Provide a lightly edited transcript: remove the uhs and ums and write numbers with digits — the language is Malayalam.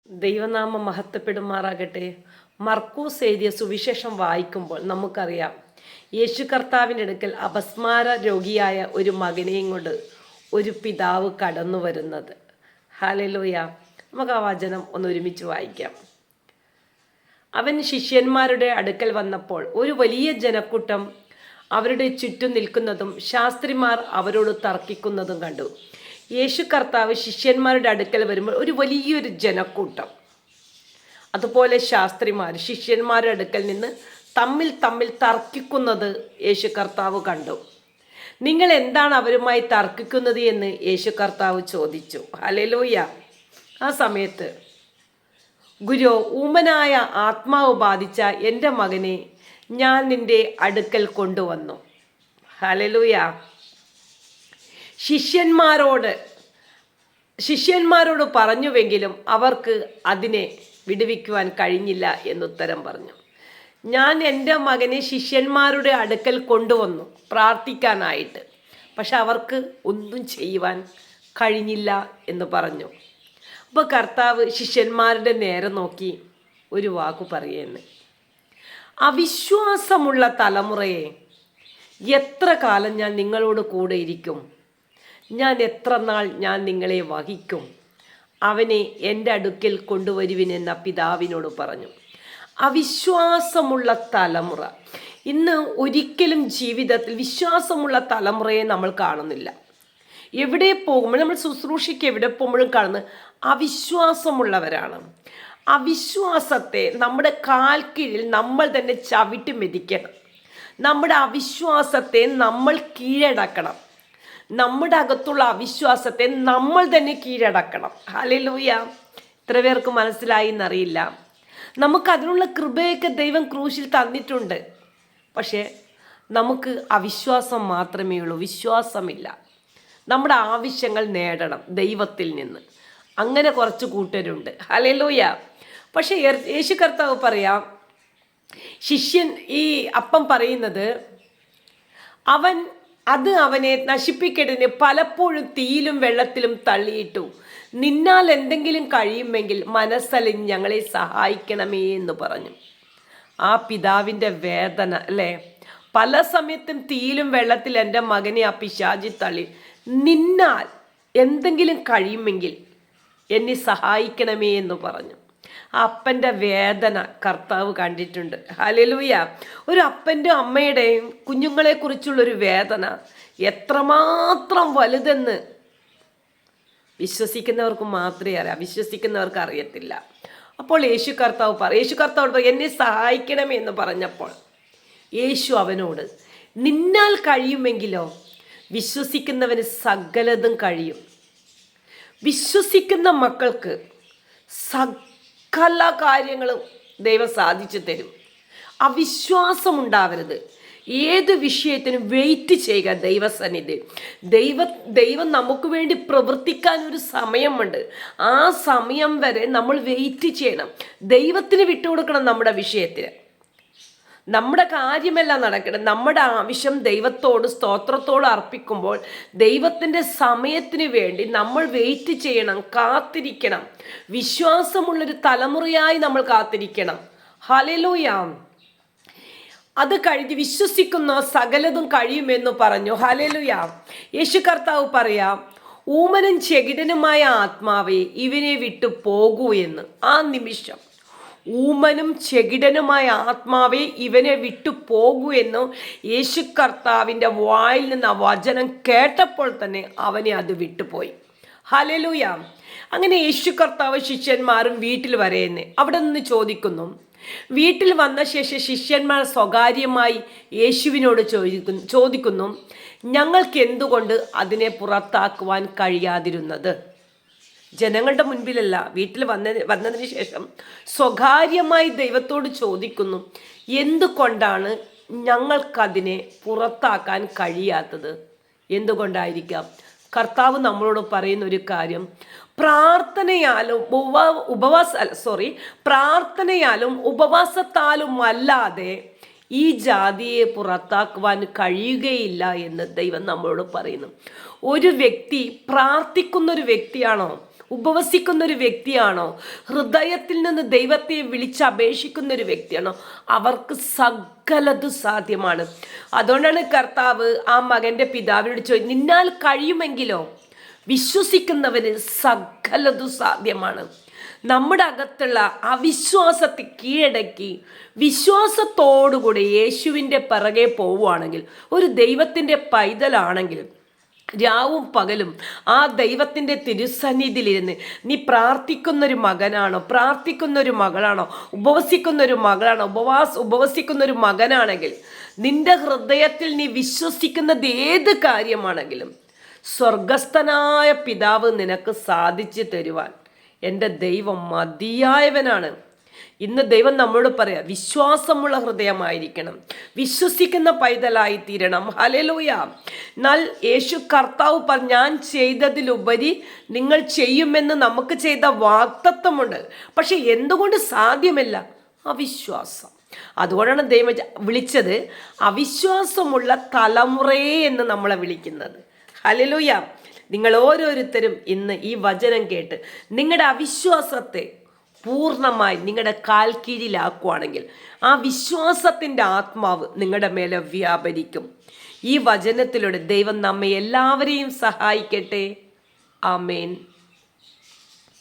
ദൈവനാമം മഹത്വപ്പെടുമാറാകട്ടെ. മർക്കൂസ് എഴുതിയ സുവിശേഷം വായിക്കുമ്പോൾ നമുക്കറിയാം, യേശു കർത്താവിൻ്റെ അടുക്കൽ അപസ്മാര രോഗിയായ ഒരു മകനെയും കൊണ്ട് ഒരു പിതാവ് കടന്നു വരുന്നത്. ഹല്ലേലൂയ. നമുക്ക് ആ വചനം ഒന്ന് ഒരുമിച്ച് വായിക്കാം. അവൻ ശിഷ്യന്മാരുടെ അടുക്കൽ വന്നപ്പോൾ ഒരു വലിയ ജനക്കൂട്ടം അവരുടെ ചുറ്റും നിൽക്കുന്നതും ശാസ്ത്രിമാർ അവരോട് തർക്കിക്കുന്നതും കണ്ടു. യേശു കർത്താവ് ശിഷ്യന്മാരുടെ അടുക്കൽ വരുമ്പോൾ ഒരു വലിയൊരു ജനക്കൂട്ടം, അതുപോലെ ശാസ്ത്രിമാർ ശിഷ്യന്മാരുടെ അടുക്കൽ നിന്ന് തമ്മിൽ തർക്കിക്കുന്നത് യേശു കർത്താവ് കണ്ടു. നിങ്ങൾ എന്താണ് അവരുമായി തർക്കിക്കുന്നത് എന്ന് യേശു കർത്താവ് ചോദിച്ചു. ഹല്ലേലൂയ. ആ സമയത്ത്, ഗുരു, ഊമനായ ആത്മാവ് ബാധിച്ച എൻ്റെ മകനെ ഞാൻ നിൻ്റെ അടുക്കൽ കൊണ്ടുവന്നു. ഹല്ലേലൂയ. ശിഷ്യന്മാരോട് പറഞ്ഞുവെങ്കിലും അവർക്ക് അതിനെ വിടുവിക്കുവാൻ കഴിഞ്ഞില്ല എന്നുത്തരം പറഞ്ഞു. ഞാൻ എൻ്റെ മകനെ ശിഷ്യന്മാരുടെ അടുക്കൽ കൊണ്ടുവന്നു പ്രാർത്ഥിക്കാനായിട്ട്, പക്ഷെ അവർക്ക് ഒന്നും ചെയ്യുവാൻ കഴിഞ്ഞില്ല എന്ന് പറഞ്ഞു. അപ്പോൾ കർത്താവ് ശിഷ്യന്മാരുടെ നേരെ നോക്കി ഒരു വാക്കു പറയുന്നു: അവിശ്വാസമുള്ള തലമുറയെ, എത്ര കാലം ഞാൻ നിങ്ങളോട് കൂടെ ഇരിക്കും? ഞാൻ എത്ര നാൾ ഞാൻ നിങ്ങളെ വഹിക്കും? അവനെ എൻ്റെ അടുക്കൽ കൊണ്ടുവരുവിനെന്ന പിതാവിനോട് പറഞ്ഞു. അവിശ്വാസമുള്ള തലമുറ. ഇന്ന് ഒരിക്കലും ജീവിതത്തിൽ വിശ്വാസമുള്ള തലമുറയെ നമ്മൾ കാണുന്നില്ല. എവിടെ പോകുമ്പോഴും, നമ്മൾ ശുശ്രൂഷയ്ക്ക് എവിടെ പോകുമ്പോഴും കാണുന്നത് അവിശ്വാസമുള്ളവരാണ്. അവിശ്വാസത്തെ നമ്മുടെ കാൽ കീഴിൽ നമ്മൾ തന്നെ ചവിട്ടി മെതിക്കണം. നമ്മുടെ അവിശ്വാസത്തെ നമ്മൾ കീഴടക്കണം. നമ്മുടെ അകത്തുള്ള അവിശ്വാസത്തെ നമ്മൾ തന്നെ കീഴടക്കണം. ഹല്ലേലൂയ. ഇത്ര പേർക്ക് മനസ്സിലായി എന്നറിയില്ല. നമുക്കതിനുള്ള കൃപയൊക്കെ ദൈവം ക്രൂശിൽ തന്നിട്ടുണ്ട്. പക്ഷേ നമുക്ക് അവിശ്വാസം മാത്രമേ ഉള്ളൂ, വിശ്വാസമില്ല. നമ്മുടെ ആവശ്യങ്ങൾ നേടണം ദൈവത്തിൽ നിന്ന്. അങ്ങനെ കുറച്ച് കൂട്ടരുണ്ട്. ഹല്ലേലൂയ. പക്ഷേ യേശു കർത്താവ് പറയാം, ശിഷ്യൻ ഈ അപ്പം പറയുന്നത്, അവനെ നശിപ്പിക്കരുതിന് പലപ്പോഴും തീയിലും വെള്ളത്തിലും തള്ളിയിട്ടു. നിന്നാൽ എന്തെങ്കിലും കഴിയുമെങ്കിൽ മനസ്സലിഞ്ഞ് ഞങ്ങളെ സഹായിക്കണമേ എന്ന് പറഞ്ഞു. ആ പിതാവിൻ്റെ വേദന അല്ലേ. പല സമയത്തും തീയിലും വെള്ളത്തിൽ എൻ്റെ മകനെ ആ പിശാചി തള്ളി. നിന്നാൽ എന്തെങ്കിലും കഴിയുമെങ്കിൽ എന്നെ സഹായിക്കണമേ എന്ന് പറഞ്ഞു. ആ അപ്പൻ്റെ വേദന കർത്താവ് കണ്ടിട്ടുണ്ട്. ഹല്ലേലൂയ. ഒരു അപ്പൻ്റെ അമ്മയുടെയും കുഞ്ഞുങ്ങളെ കുറിച്ചുള്ളൊരു വേദന എത്രമാത്രം വലുതെന്ന് വിശ്വസിക്കുന്നവർക്ക് മാത്രമേ അറിയാം, വിശ്വസിക്കുന്നവർക്ക് അറിയത്തില്ല. അപ്പോൾ യേശു കർത്താവ് എന്നെ സഹായിക്കണമേ എന്ന് പറഞ്ഞപ്പോൾ യേശു അവനോട്, നിന്നാൽ കഴിയുമെങ്കിലോ? വിശ്വസിക്കുന്നവന് സകലതും കഴിയും. വിശ്വസിക്കുന്ന മക്കൾക്ക് സകല കാര്യങ്ങളും ദൈവം സാധിച്ചു തരും. അവിശ്വാസമുണ്ടാവരുത്. ഏത് വിഷയത്തിനും വെയിറ്റ് ചെയ്യുക ദൈവസന്നിധി. ദൈവം നമുക്ക് വേണ്ടി പ്രവർത്തിക്കാൻ ഒരു സമയമുണ്ട്. ആ സമയം വരെ നമ്മൾ വെയിറ്റ് ചെയ്യണം. ദൈവത്തിന് വിട്ടുകൊടുക്കണം. നമ്മുടെ വിഷയത്തിന്, നമ്മുടെ കാര്യമെല്ലാം നടക്കണം. നമ്മുടെ ആവശ്യം ദൈവത്തോട് സ്തോത്രത്തോട് അർപ്പിക്കുമ്പോൾ ദൈവത്തിൻ്റെ സമയത്തിന് വേണ്ടി നമ്മൾ വെയിറ്റ് ചെയ്യണം, കാത്തിരിക്കണം. വിശ്വാസമുള്ളൊരു തലമുറയായി നമ്മൾ കാത്തിരിക്കണം. ഹല്ലേലൂയ. അത് കഴിഞ്ഞ് വിശ്വസിക്കുന്ന സകലതും കഴിയുമെന്ന് പറഞ്ഞു. ഹല്ലേലൂയ. യേശു കർത്താവ് പറയാം, ഊമനും ചെകിടനുമായ ആത്മാവെ ഇവനെ വിട്ടു പോകൂ എന്ന്. ആ നിമിഷം ഊമനും ചെകിടനുമായ ആത്മാവെ ഇവനെ വിട്ടു പോകൂ എന്ന് യേശു കർത്താവിൻ്റെ വായിൽ നിന്ന് ആ വചനം കേട്ടപ്പോൾ തന്നെ അവനെ അത് വിട്ടുപോയി. ഹല്ലേലൂയ. അങ്ങനെ യേശു കർത്താവ് ശിഷ്യന്മാരും വീട്ടിൽ വരേന്ന് അവിടെ നിന്ന് ചോദിക്കുന്നു. വീട്ടിൽ വന്ന ശേഷം ശിഷ്യന്മാർ സ്വകാര്യമായി യേശുവിനോട് ചോദിക്കുന്നു, ഞങ്ങൾക്ക് എന്തുകൊണ്ട് അതിനെ പുറത്താക്കുവാൻ കഴിയാതിരുന്നത്? ജനങ്ങളുടെ മുൻപിലല്ല, വീട്ടിൽ വന്നതിന് ശേഷം സ്വകാര്യമായി ദൈവത്തോട് ചോദിക്കുന്നു, എന്തുകൊണ്ടാണ് ഞങ്ങൾക്കതിനെ പുറത്താക്കാൻ കഴിയാത്തത്? എന്തുകൊണ്ടായിരിക്കാം? കർത്താവ് നമ്മളോട് പറയുന്ന ഒരു കാര്യം, പ്രാർത്ഥനയാലും ഉപവാസത്താലും അല്ലാതെ ഈ ജാതിയെ പുറത്താക്കുവാൻ കഴിയുകയില്ല എന്ന് ദൈവം നമ്മളോട് പറയുന്നു. ഒരു വ്യക്തി പ്രാർത്ഥിക്കുന്നൊരു വ്യക്തിയാണോ, ഉപവസിക്കുന്ന ഒരു വ്യക്തിയാണോ, ഹൃദയത്തിൽ നിന്ന് ദൈവത്തെ വിളിച്ചപേക്ഷിക്കുന്ന ഒരു വ്യക്തിയാണോ, അവർക്ക് സകലതും സാധ്യമാണ്. അതുകൊണ്ടാണ് കർത്താവ് ആ മകൻ്റെ പിതാവിനോട് ചോദിച്ചു, നിന്നാൽ കഴിയുമെങ്കിലോ? വിശ്വസിക്കുന്നവന് സകലതും സാധ്യമാണ്. നമ്മുടെ അകത്തുള്ള അവിശ്വാസത്തെ കീഴടക്കി വിശ്വാസത്തോടുകൂടി യേശുവിൻ്റെ പിറകെ പോവുകയാണെങ്കിൽ, ഒരു ദൈവത്തിൻ്റെ പൈതലാണെങ്കിൽ രാവും പകലും ആ ദൈവത്തിൻ്റെ തിരുസന്നിധിയിലിരുന്ന് നീ പ്രാർത്ഥിക്കുന്നൊരു മകനാണോ, പ്രാർത്ഥിക്കുന്നൊരു മകളാണോ, ഉപവസിക്കുന്നൊരു മകളാണോ, ഉപവസിക്കുന്നൊരു മകനാണെങ്കിൽ, നിന്റെ ഹൃദയത്തിൽ നീ വിശ്വസിക്കുന്നത് ഏത് കാര്യമാണെങ്കിലും സ്വർഗസ്ഥനായ പിതാവ് നിനക്ക് സാധിച്ചു തരുവാൻ എൻ്റെ ദൈവം മതിയായവനാണ്. ഇന്ന് ദൈവം നമ്മളോട് പറയാം, വിശ്വാസമുള്ള ഹൃദയമായിരിക്കണം, വിശ്വസിക്കുന്ന പൈതലായി തീരണം. ഹല്ലേലൂയ. എന്നാൽ യേശു കർത്താവ് ഞാൻ ചെയ്തതിലുപരി നിങ്ങൾ ചെയ്യുമെന്ന് നമുക്ക് ചെയ്ത വാഗ്ദത്തമുണ്ട്. പക്ഷെ എന്തുകൊണ്ട് സാധ്യമല്ല? അവിശ്വാസം. അതുകൊണ്ടാണ് ദൈവം വിളിച്ചത് അവിശ്വാസമുള്ള തലമുറയെ എന്ന് നമ്മളെ വിളിക്കുന്നത്. ഹല്ലേലൂയ. നിങ്ങൾ ഓരോരുത്തരും ഇന്ന് ഈ വചനം കേട്ട് നിങ്ങളുടെ അവിശ്വാസത്തെ പൂർണ്ണമായി നിങ്ങളുടെ കാൽ കീഴിലാക്കുവാണെങ്കിൽ ആ വിശ്വാസത്തിൻ്റെ ആത്മാവ് നിങ്ങളുടെ മേലെ വ്യാപരിക്കും. ഈ വചനത്തിലൂടെ ദൈവം നമ്മെ എല്ലാവരെയും സഹായിക്കട്ടെ. ആമേൻ.